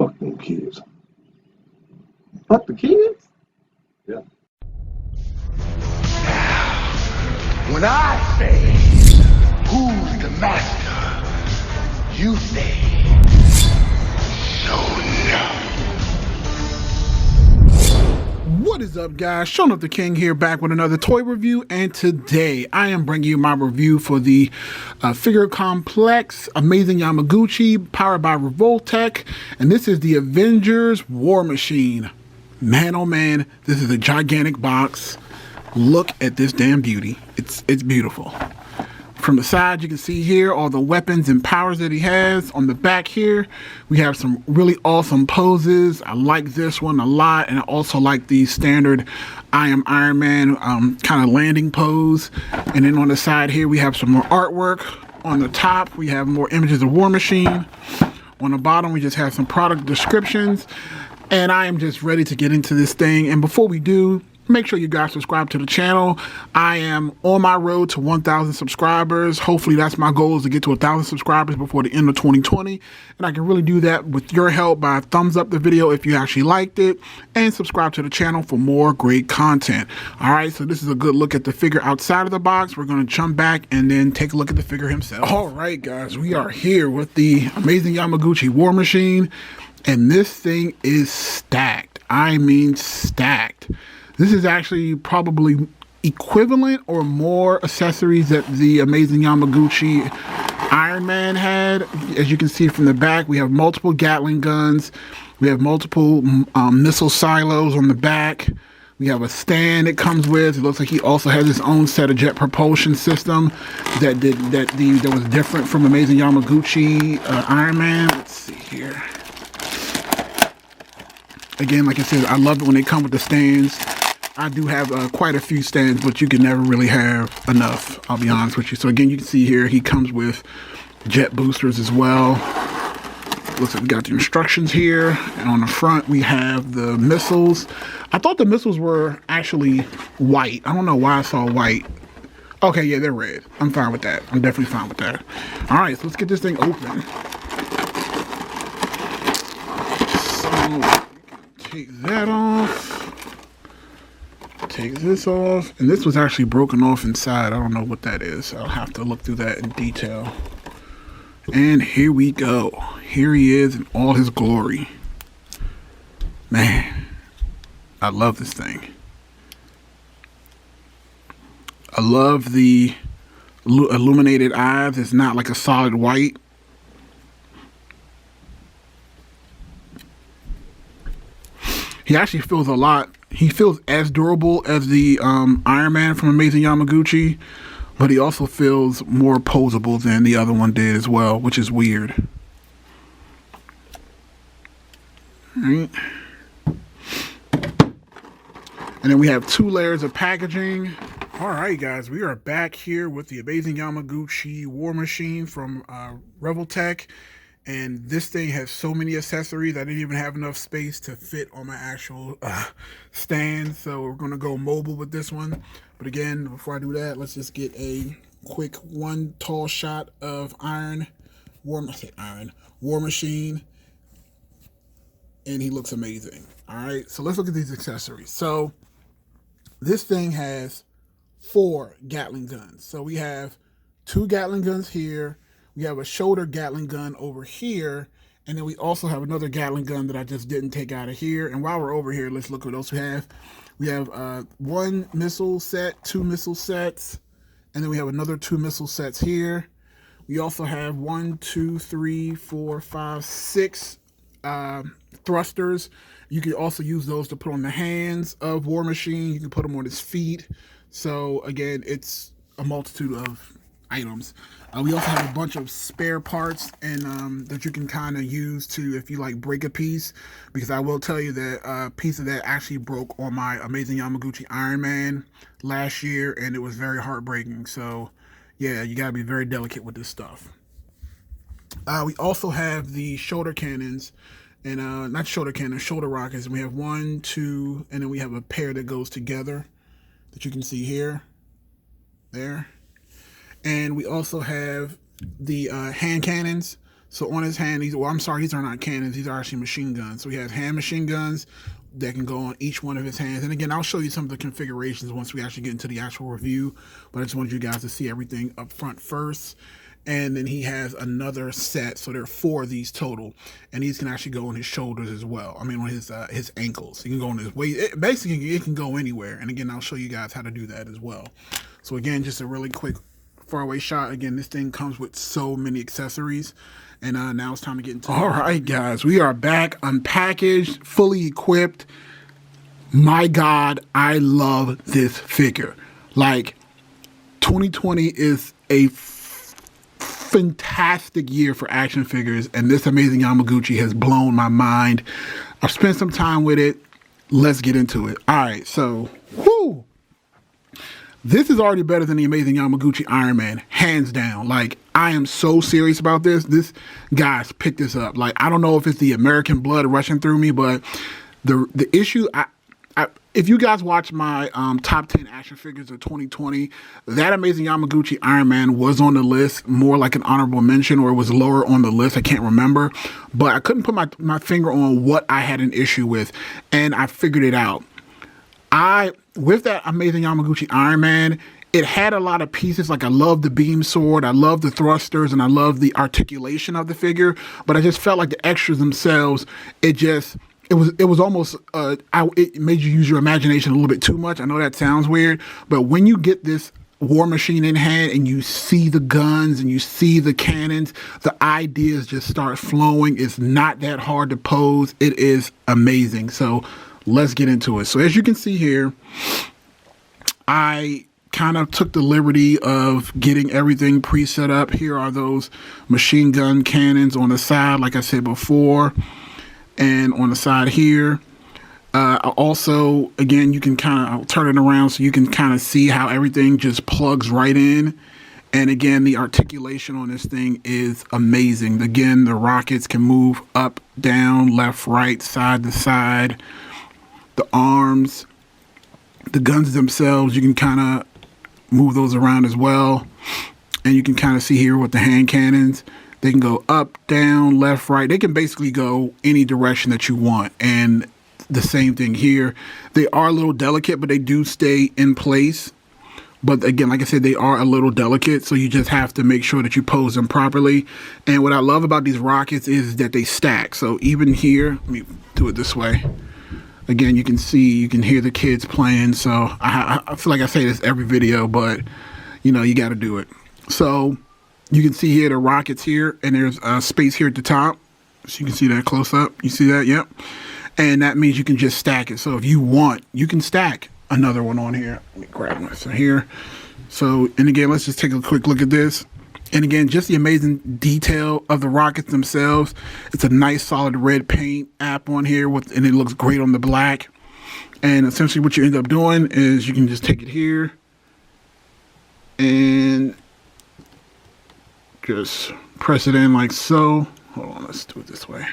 Fuck them kids. Fuck the kids? Yeah. When I say, who's the master? You say, no. What is up, guys? Sean of the King here, back with another toy review, and today I am bringing you my review for the figure complex Amazing Yamaguchi, powered by Revoltech, and this is the Avengers War Machine. Man, oh man, this is a gigantic box. Look at this damn beauty. It's beautiful. From the side, you can see here all the weapons and powers that he has. On the back here, we have some really awesome poses. I like this one a lot, and I also like the standard I am Iron Man kind of landing pose. And then on the side here, we have some more artwork. On the top, we have more images of War Machine. On the bottom, we just have some product descriptions. And I am just ready to get into this thing. And before we do, make sure you guys subscribe to the channel. I am on my road to 1,000 subscribers. Hopefully that's my goal, is to get to 1,000 subscribers before the end of 2020. And I can really do that with your help by thumbs up the video if you actually liked it, and subscribe to the channel for more great content. All right, so this is a good look at the figure outside of the box. We're going to jump back and then take a look at the figure himself. All right, guys, we are here with the Amazing Yamaguchi War Machine, and this thing is stacked. I mean stacked. This is actually probably equivalent or more accessories that the Amazing Yamaguchi Iron Man had. As you can see from the back, we have multiple Gatling guns. We have multiple missile silos on the back. We have a stand it comes with. It looks like he also has his own set of jet propulsion system that was different from Amazing Yamaguchi Iron Man. Let's see here. Again, like I said, I love it when they come with the stands. I do have quite a few stands, but you can never really have enough, I'll be honest with you. So again, you can see here, he comes with jet boosters as well. Looks like we got the instructions here. And on the front, we have the missiles. I thought the missiles were actually white. I don't know why I saw white. Okay, yeah, they're red. I'm fine with that. I'm definitely fine with that. All right, so let's get this thing open. So, take that off. Take this off, and this was actually broken off inside. I don't know what that is. I'll have to look through that in detail. And here we go. Here he is in all his glory. Man, I love this thing. I love the illuminated eyes. It's not like a solid white. He actually feels a lot. He feels as durable as the Iron Man from Amazing Yamaguchi, but he also feels more posable than the other one did as well, which is weird. All right. And then we have 2 layers of packaging. All right, guys, we are back here with the Amazing Yamaguchi War Machine from Revoltech. And this thing has so many accessories, I didn't even have enough space to fit on my actual stand. So we're going to go mobile with this one. But again, before I do that, let's just get a quick one tall shot of War Machine. And he looks amazing. All right, so let's look at these accessories. So this thing has 4 Gatling guns. So we have 2 Gatling guns here. We have a shoulder Gatling gun over here, and then we also have another Gatling gun that I just didn't take out of here. And while we're over here, let's look what else we have. We have 1 missile set, 2 missile sets, and then we have another 2 missile sets here. We also have 1, 2, 3, 4, 5, 6 thrusters. You can also use those to put on the hands of War Machine. You can put them on his feet. So again, it's a multitude of items. We also have a bunch of spare parts and that you can kind of use to, if you like, break a piece, because I will tell you that a piece of that actually broke on my Amazing Yamaguchi Iron Man last year, and it was very heartbreaking. So yeah, you gotta be very delicate with this stuff. We also have the shoulder cannons, and not shoulder cannons, shoulder rockets. And we have 1, 2, and then we have a pair that goes together that you can see here, there. And we also have the hand cannons. So on his hand, these, well, I'm sorry, these are not cannons. These are actually machine guns. So he has hand machine guns that can go on each one of his hands. And again, I'll show you some of the configurations once we actually get into the actual review. But I just wanted you guys to see everything up front first. And then he has another set, so there are 4 of these total, and these can actually go on his shoulders as well. I mean, on his ankles. He can go on his waist. Basically, it can go anywhere. And again, I'll show you guys how to do that as well. So again, just a really quick faraway shot. Again, this thing comes with so many accessories, and now it's time to get into it. All right, guys, we are back, unpackaged, fully equipped. My God, I love this figure. Like, 2020 is a fantastic year for action figures, and this amazing Yamaguchi has blown my mind. I've spent some time with it. Let's get into it. All right, so whoo, this is already better than the amazing Yamaguchi Iron Man, hands down. Like, I am so serious about this. This, guys, pick this up. Like, I don't know if it's the American blood rushing through me, but the issue, if you guys watch my top 10 action figures of 2020, that amazing Yamaguchi Iron Man was on the list, more like an honorable mention, or it was lower on the list. I can't remember, but I couldn't put my finger on what I had an issue with, and I figured it out. With that amazing Yamaguchi Iron Man, it had a lot of pieces. Like, I love the beam sword, I love the thrusters, and I love the articulation of the figure, but I just felt like the extras themselves, it was almost, it made you use your imagination a little bit too much. I know that sounds weird, but when you get this war machine in hand and you see the guns and you see the cannons, the ideas just start flowing. It's not that hard to pose. It is amazing. So let's get into it. So as you can see here, I kind of took the liberty of getting everything pre-set up. Here are those machine gun cannons on the side, like I said before. And on the side here, also, again, you can kind of turn it around so you can kind of see how everything just plugs right in. And again, the articulation on this thing is amazing. Again, the rockets can move up, down, left, right, side to side. The arms, the guns themselves, you can kind of move those around as well. And you can kind of see here with the hand cannons, they can go up, down, left, right. They can basically go any direction that you want. And the same thing here. They are a little delicate, but they do stay in place. But again, like I said, they are a little delicate, so you just have to make sure that you pose them properly. And what I love about these rockets is that they stack. So even here, let me do it this way. Again, you can see, you can hear the kids playing. So I feel like I say this every video, but you know, you got to do it. So you can see here the rockets here, and there's a space here at the top. So you can see that close up. You see that? Yep. And that means you can just stack it. So if you want, you can stack another one on here. Let me grab one. So here. So, and again, let's just take a quick look at this. And again, just the amazing detail of the rockets themselves. It's a nice solid red paint app on here, and it looks great on the black. And essentially what you end up doing is you can just take it here and just press it in like so. Hold on, let's do it this way.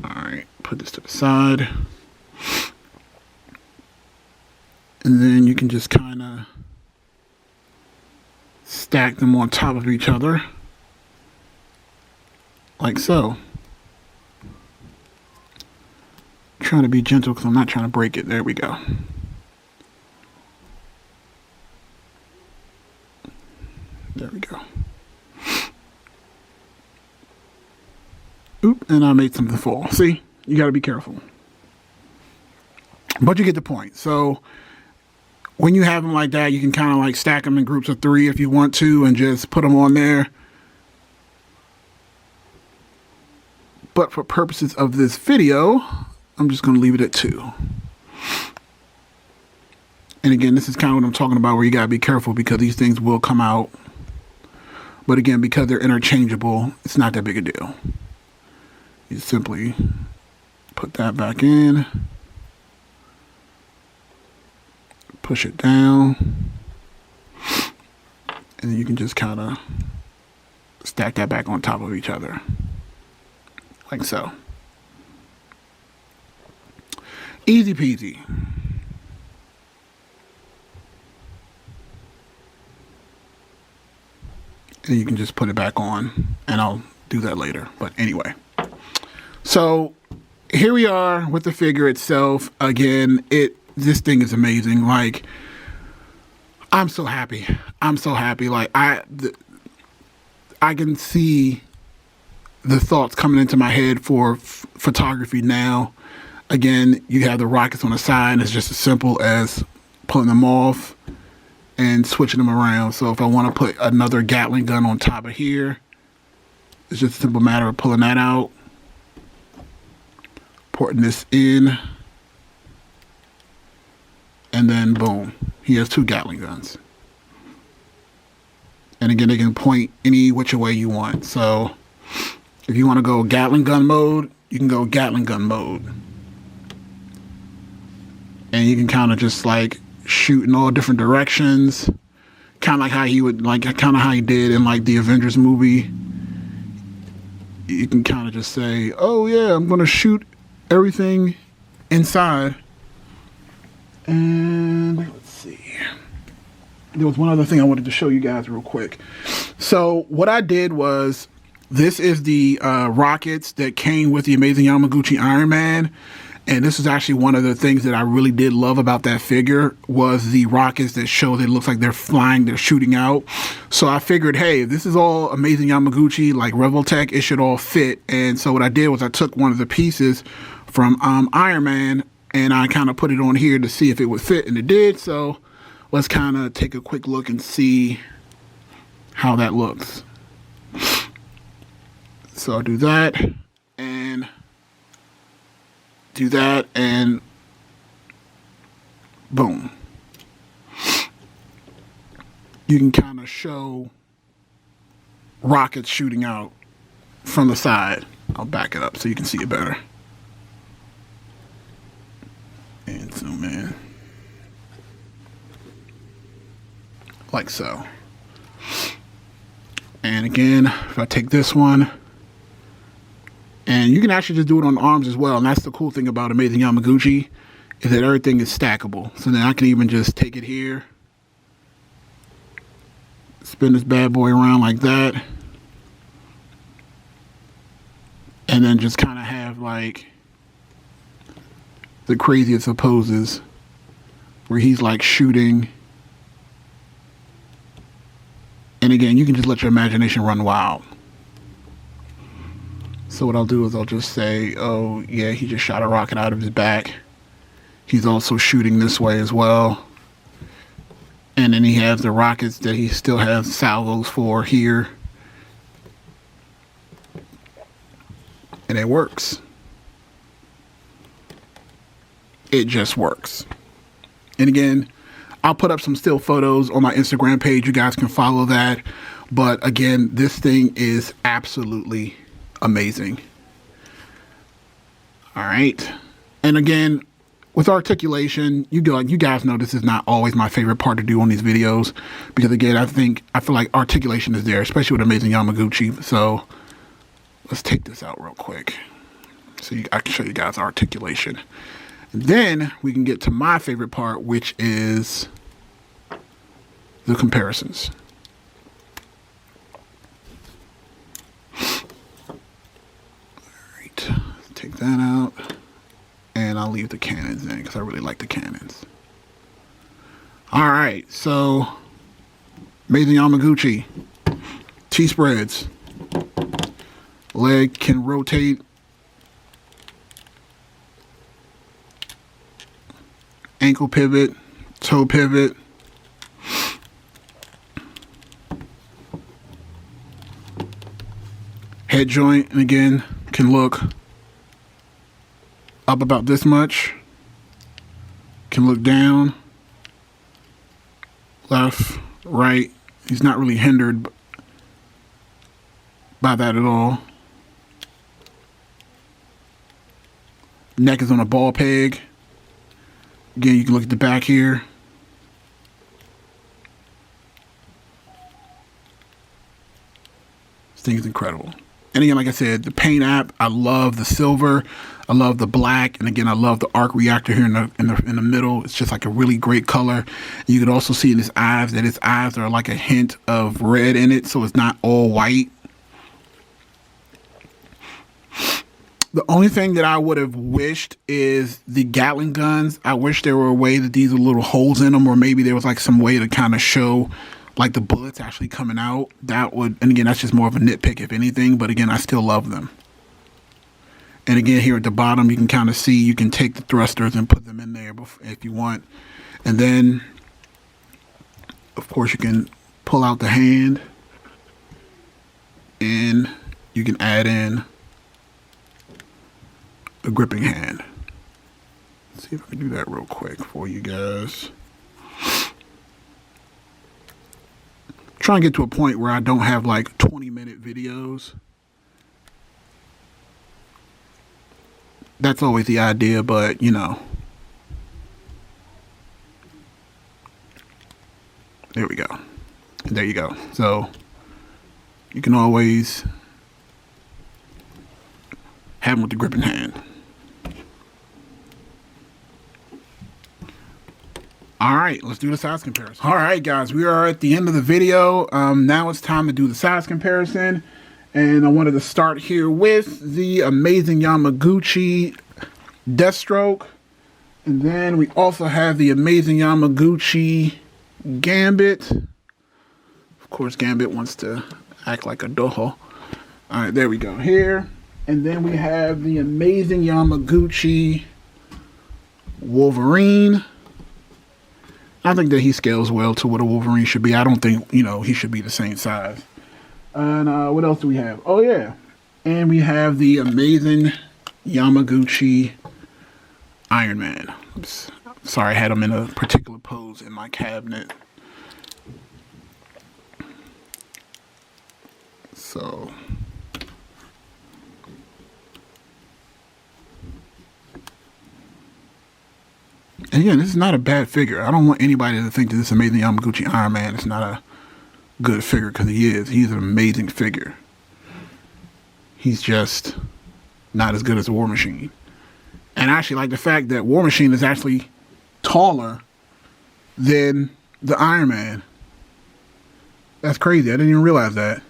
All right, put this to the side. And then you can just kind of stack them on top of each other like so. Trying to be gentle because I'm not trying to break it. There we go. There we go. Oop, and I made something fall. See, you got to be careful. But you get the point. So when you have them like that, you can kind of like stack them in groups of 3 if you want to and just put them on there. But for purposes of this video, I'm just going to leave it at 2. And again, this is kind of what I'm talking about, where you got to be careful because these things will come out. But again, because they're interchangeable, it's not that big a deal. You simply put that back in, push it down, and then you can just kind of stack that back on top of each other, like so. Easy peasy. And you can just put it back on, and I'll do that later. But anyway, so here we are with the figure itself. Again, this thing is amazing. Like, I'm so happy. I'm so happy. Like, I can see the thoughts coming into my head for photography now. Again, you have the rockets on the side. It's just as simple as pulling them off and switching them around. So if I want to put another Gatling gun on top of here, it's just a simple matter of pulling that out, porting this in, and then boom, he has 2 Gatling guns. And again, they can point any which way you want. So if you want to go Gatling gun mode, you can go Gatling gun mode. And you can kind of just like shoot in all different directions, kind of like how he would, like kind of how he did in like the Avengers movie. You can kind of just say, oh yeah, I'm gonna shoot everything inside. And let's see, there was one other thing I wanted to show you guys real quick. So what I did was, this is the rockets that came with the Amazing Yamaguchi Iron Man. And this is actually one of the things that I really did love about that figure, was the rockets that show that it looks like they're flying, they're shooting out. So I figured, hey, if this is all Amazing Yamaguchi, like Revoltech, it should all fit. And so what I did was I took one of the pieces from Iron Man, and I kind of put it on here to see if it would fit, and it did. So let's kind of take a quick look and see how that looks. So I'll do that, and do that, and boom. You can kind of show rockets shooting out from the side. I'll back it up so you can see it better. And zoom in. Like so. And again, if I take this one, and you can actually just do it on arms as well. And that's the cool thing about Amazing Yamaguchi, is that everything is stackable. So then I can even just take it here, spin this bad boy around like that, and then just kind of have like the craziest of poses where he's like shooting. And again, you can just let your imagination run wild. So what I'll do is I'll just say, oh yeah, he just shot a rocket out of his back. He's also shooting this way as well. And then he has the rockets that he still has salvos for here. And it works. It just works. And again, I'll put up some still photos on my Instagram page. You guys can follow that. But again, this thing is absolutely amazing. All right. And again, with articulation, you guys know this is not always my favorite part to do on these videos, because again, I feel like articulation is there, especially with Amazing Yamaguchi. So let's take this out real quick so I can show you guys articulation. And then we can get to my favorite part, which is the comparisons. Take that out, and I'll leave the cannons in because I really like the cannons. All right, so Amazing Yamaguchi, T-spreads, leg can rotate, ankle pivot, toe pivot, head joint, and again, can look up about this much, can look down, left, right. He's not really hindered by that at all. Neck is on a ball peg. Again, you can look at the back here. This thing is incredible. And again, like I said, the paint app, I love the silver, I love the black, and again, I love the arc reactor here in the middle. It's just like a really great color. You can also see in his eyes that his eyes are like a hint of red in it, so it's not all white. The only thing that I would have wished is the Gatling guns. I wish there were a way that these were little holes in them, or maybe there was like some way to kind of show like the bullets actually coming out. That would, and again, that's just more of a nitpick if anything, but again, I still love them. And again, here at the bottom, you can kind of see, you can take the thrusters and put them in there if you want. And then, of course, you can pull out the hand and you can add in a gripping hand. Let's see if I can do that real quick for you guys. Try and get to a point where I don't have like 20-minute videos. That's always the idea, but you know. There we go. There you go. So you can always have them with the gripping hand. All right, let's do the size comparison. All right, guys, we are at the end of the video. Now it's time to do the size comparison. And I wanted to start here with the amazing Yamaguchi Deathstroke. And then we also have the amazing Yamaguchi Gambit. Of course, Gambit wants to act like a doho. All right, there we go here. And then we have the amazing Yamaguchi Wolverine. I think that he scales well to what a Wolverine should be. I don't think, you know, he should be the same size. And what else do we have? Oh, yeah. And we have the amazing Yamaguchi Iron Man. Oops. Sorry, I had him in a particular pose in my cabinet. So... and again, this is not a bad figure. I don't want anybody to think that this amazing Yamaguchi Iron Man is not a good figure, because he is. He's an amazing figure. He's just not as good as War Machine. And I actually like the fact that War Machine is actually taller than the Iron Man. That's crazy. I didn't even realize that.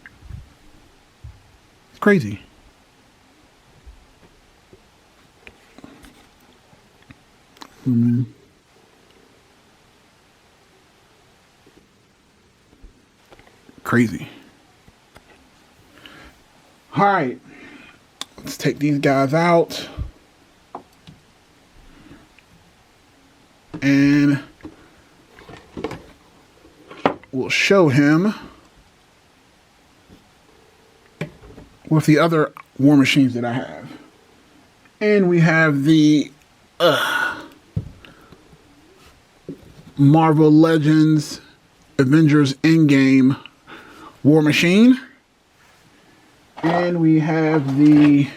It's crazy. Crazy. All right, let's take these guys out and we'll show him with the other War Machines that I have. And we have the Marvel Legends Avengers Endgame War Machine. And we have the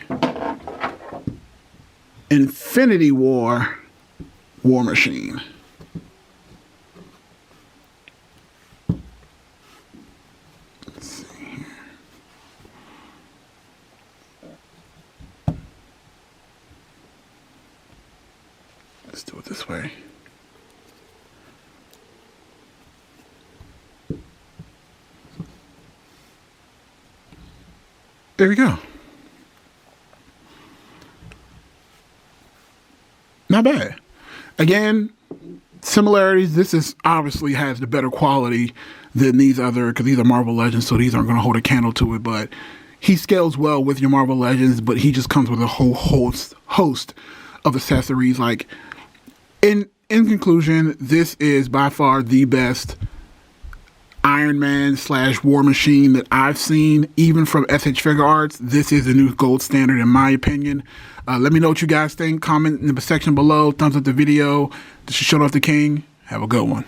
Infinity War War Machine. Let's see here. Let's do it this way. There we go. Not bad. Again, similarities. This is obviously has the better quality than these other, because these are Marvel Legends, so these aren't going to hold a candle to it. But he scales well with your Marvel Legends, but he just comes with a whole host of accessories. Like in conclusion, this is by far the best Iron Man / War Machine that I've seen, even from SH Figure Arts. This is the new gold standard in my opinion. Let me know what you guys think. Comment in the section below. Thumbs up the video. This is Showing Off the King. Have a good one.